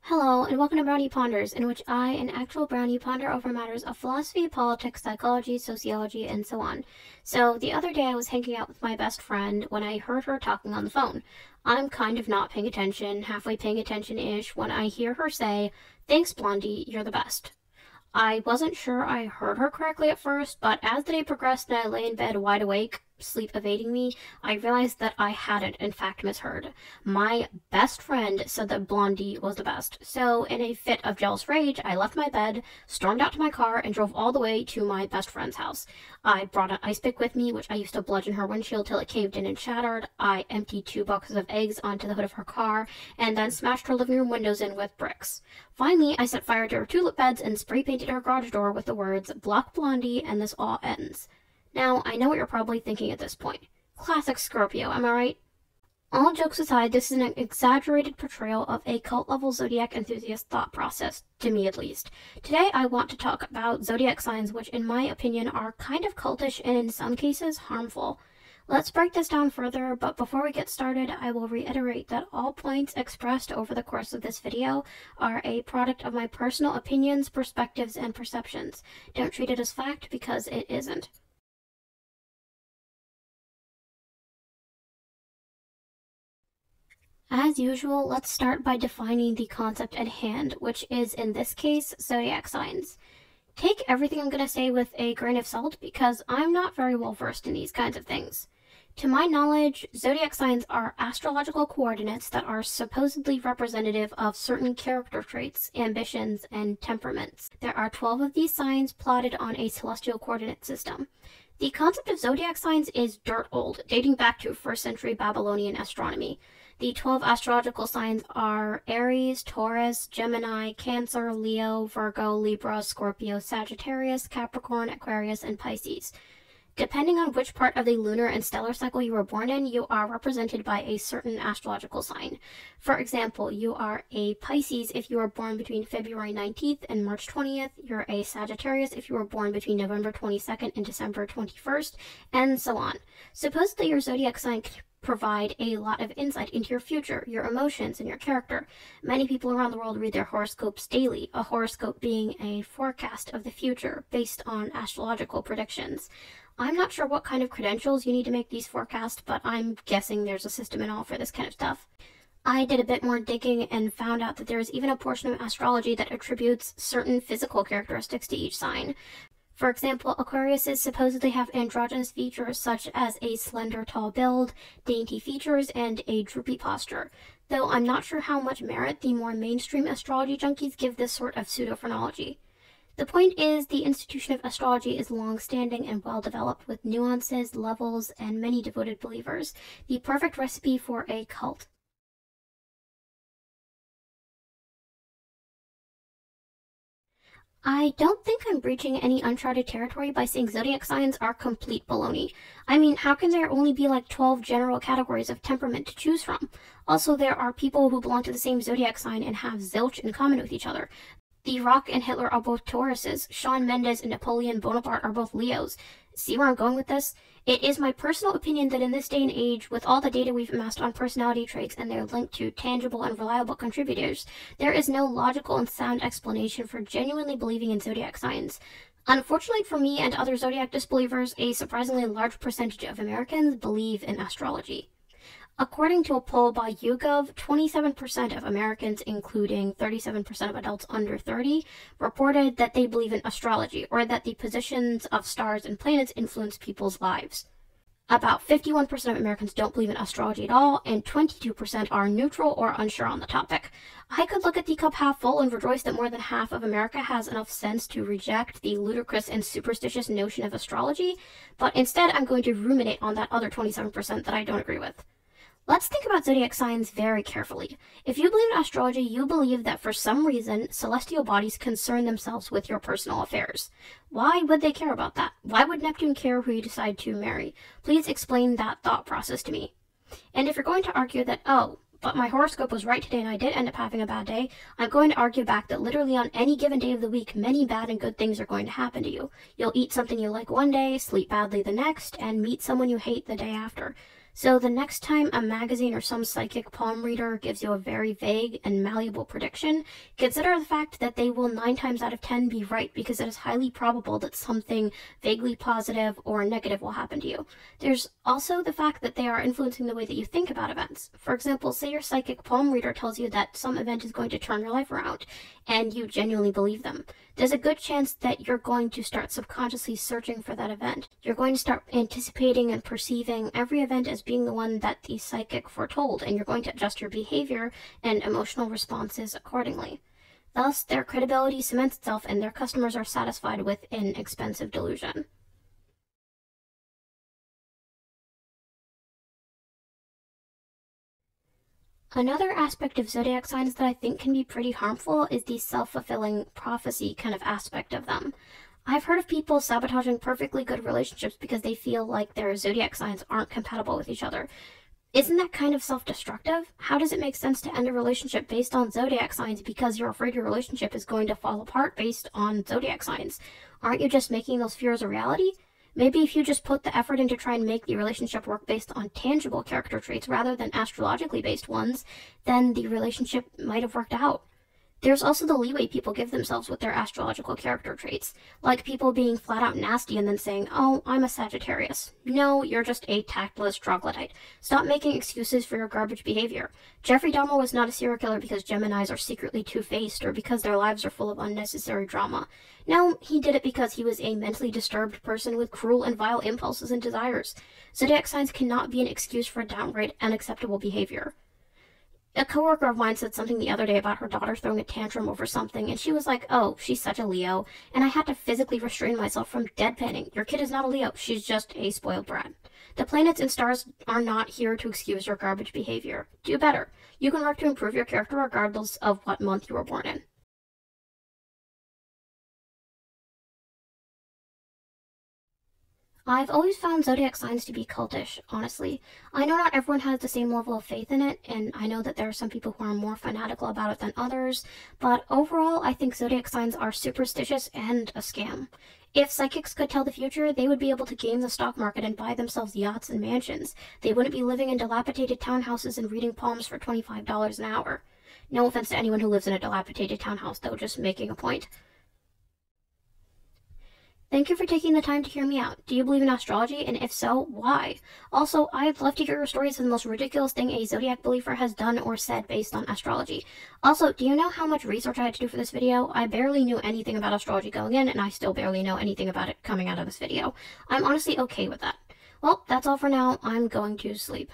Hello, and welcome to Brownie Ponders, in which I, an actual brownie, ponder over matters of philosophy, politics, psychology, sociology, and so on. So, the other day I was hanging out with my best friend when I heard her talking on the phone. I'm kind of not paying attention, halfway paying attention-ish, when I hear her say, "Thanks, Blondie, you're the best." I wasn't sure I heard her correctly at first, but as the day progressed and I lay in bed wide awake, sleep evading me, I realized that I hadn't, in fact, misheard. My best friend said that Blondie was the best. So, in a fit of jealous rage, I left my bed, stormed out to my car, and drove all the way to my best friend's house. I brought an ice pick with me, which I used to bludgeon her windshield till it caved in and shattered. I emptied 2 boxes of eggs onto the hood of her car, and then smashed her living room windows in with bricks. Finally, I set fire to her tulip beds and spray painted her garage door with the words, "Block Blondie, and this all ends." Now, I know what you're probably thinking at this point. Classic Scorpio, am I right? All jokes aside, this is an exaggerated portrayal of a cult-level Zodiac enthusiast thought process, to me at least. Today, I want to talk about Zodiac signs which, in my opinion, are kind of cultish and in some cases harmful. Let's break this down further, but before we get started, I will reiterate that all points expressed over the course of this video are a product of my personal opinions, perspectives, and perceptions. Don't treat it as fact because it isn't. As usual, let's start by defining the concept at hand, which is, in this case, zodiac signs. Take everything I'm going to say with a grain of salt because I'm not very well versed in these kinds of things. To my knowledge, zodiac signs are astrological coordinates that are supposedly representative of certain character traits, ambitions, and temperaments. There are 12 of these signs plotted on a celestial coordinate system. The concept of zodiac signs is dirt old, dating back to 1st century Babylonian astronomy. The 12 astrological signs are Aries, Taurus, Gemini, Cancer, Leo, Virgo, Libra, Scorpio, Sagittarius, Capricorn, Aquarius, and Pisces. Depending on which part of the lunar and stellar cycle you were born in, you are represented by a certain astrological sign. For example, you are a Pisces if you were born between February 19th and March 20th, you're a Sagittarius if you were born between November 22nd and December 21st, and so on. Supposedly your zodiac sign can provide a lot of insight into your future, your emotions, and your character. Many people around the world read their horoscopes daily, a horoscope being a forecast of the future based on astrological predictions. I'm not sure what kind of credentials you need to make these forecasts, but I'm guessing there's a system and all for this kind of stuff. I did a bit more digging and found out that there is even a portion of astrology that attributes certain physical characteristics to each sign. For example, Aquariuses supposedly have androgynous features such as a slender, tall build, dainty features, and a droopy posture, though I'm not sure how much merit the more mainstream astrology junkies give this sort of pseudo-phrenology. The point is, the institution of astrology is long-standing and well-developed with nuances, levels, and many devoted believers, the perfect recipe for a cult. I don't think I'm breaching any uncharted territory by saying zodiac signs are complete baloney. I mean, how can there only be like 12 general categories of temperament to choose from? Also, there are people who belong to the same zodiac sign and have zilch in common with each other. The Rock and Hitler are both Tauruses. Shawn Mendes and Napoleon Bonaparte are both Leos. See where I'm going with this? It is my personal opinion that in this day and age, with all the data we've amassed on personality traits and their link to tangible and reliable contributors, there is no logical and sound explanation for genuinely believing in zodiac signs. Unfortunately for me and other zodiac disbelievers, a surprisingly large percentage of Americans believe in astrology. According to a poll by YouGov, 27% of Americans, including 37% of adults under 30, reported that they believe in astrology, or that the positions of stars and planets influence people's lives. About 51% of Americans don't believe in astrology at all, and 22% are neutral or unsure on the topic. I could look at the cup half full and rejoice that more than half of America has enough sense to reject the ludicrous and superstitious notion of astrology, but instead I'm going to ruminate on that other 27% that I don't agree with. Let's think about zodiac signs very carefully. If you believe in astrology, you believe that for some reason, celestial bodies concern themselves with your personal affairs. Why would they care about that? Why would Neptune care who you decide to marry? Please explain that thought process to me. And if you're going to argue that, oh, but my horoscope was right today and I did end up having a bad day, I'm going to argue back that literally on any given day of the week, many bad and good things are going to happen to you. You'll eat something you like one day, sleep badly the next, and meet someone you hate the day after. So the next time a magazine or some psychic palm reader gives you a very vague and malleable prediction, consider the fact that they will 9 times out of 10 be right, because it is highly probable that something vaguely positive or negative will happen to you. There's also the fact that they are influencing the way that you think about events. For example, say your psychic palm reader tells you that some event is going to turn your life around, and you genuinely believe them. There's a good chance that you're going to start subconsciously searching for that event. You're going to start anticipating and perceiving every event as being the one that the psychic foretold, and you're going to adjust your behavior and emotional responses accordingly. Thus, their credibility cements itself and their customers are satisfied with an expensive delusion. Another aspect of zodiac signs that I think can be pretty harmful is the self-fulfilling prophecy kind of aspect of them. I've heard of people sabotaging perfectly good relationships because they feel like their zodiac signs aren't compatible with each other. Isn't that kind of self-destructive? How does it make sense to end a relationship based on zodiac signs because you're afraid your relationship is going to fall apart based on zodiac signs? Aren't you just making those fears a reality? Maybe if you just put the effort in to try and make the relationship work based on tangible character traits rather than astrologically based ones, then the relationship might have worked out. There's also the leeway people give themselves with their astrological character traits, like people being flat out nasty and then saying, "Oh, I'm a Sagittarius." No, you're just a tactless troglodyte. Stop making excuses for your garbage behavior. Jeffrey Dahmer was not a serial killer because Geminis are secretly two-faced or because their lives are full of unnecessary drama. No, he did it because he was a mentally disturbed person with cruel and vile impulses and desires. Zodiac signs cannot be an excuse for downright unacceptable behavior. A coworker of mine said something the other day about her daughter throwing a tantrum over something, and she was like, "Oh, she's such a Leo," and I had to physically restrain myself from deadpanning. Your kid is not a Leo, she's just a spoiled brat. The planets and stars are not here to excuse your garbage behavior. Do better. You can work to improve your character regardless of what month you were born in. I've always found zodiac signs to be cultish, honestly. I know not everyone has the same level of faith in it, and I know that there are some people who are more fanatical about it than others, but overall, I think zodiac signs are superstitious and a scam. If psychics could tell the future, they would be able to game the stock market and buy themselves yachts and mansions. They wouldn't be living in dilapidated townhouses and reading palms for $25 an hour. No offense to anyone who lives in a dilapidated townhouse, though, just making a point. Thank you for taking the time to hear me out. Do you believe in astrology? And if so, why? Also, I'd love to hear your stories of the most ridiculous thing a zodiac believer has done or said based on astrology. Also, do you know how much research I had to do for this video? I barely knew anything about astrology going in, and I still barely know anything about it coming out of this video. I'm honestly okay with that. Well, that's all for now. I'm going to sleep.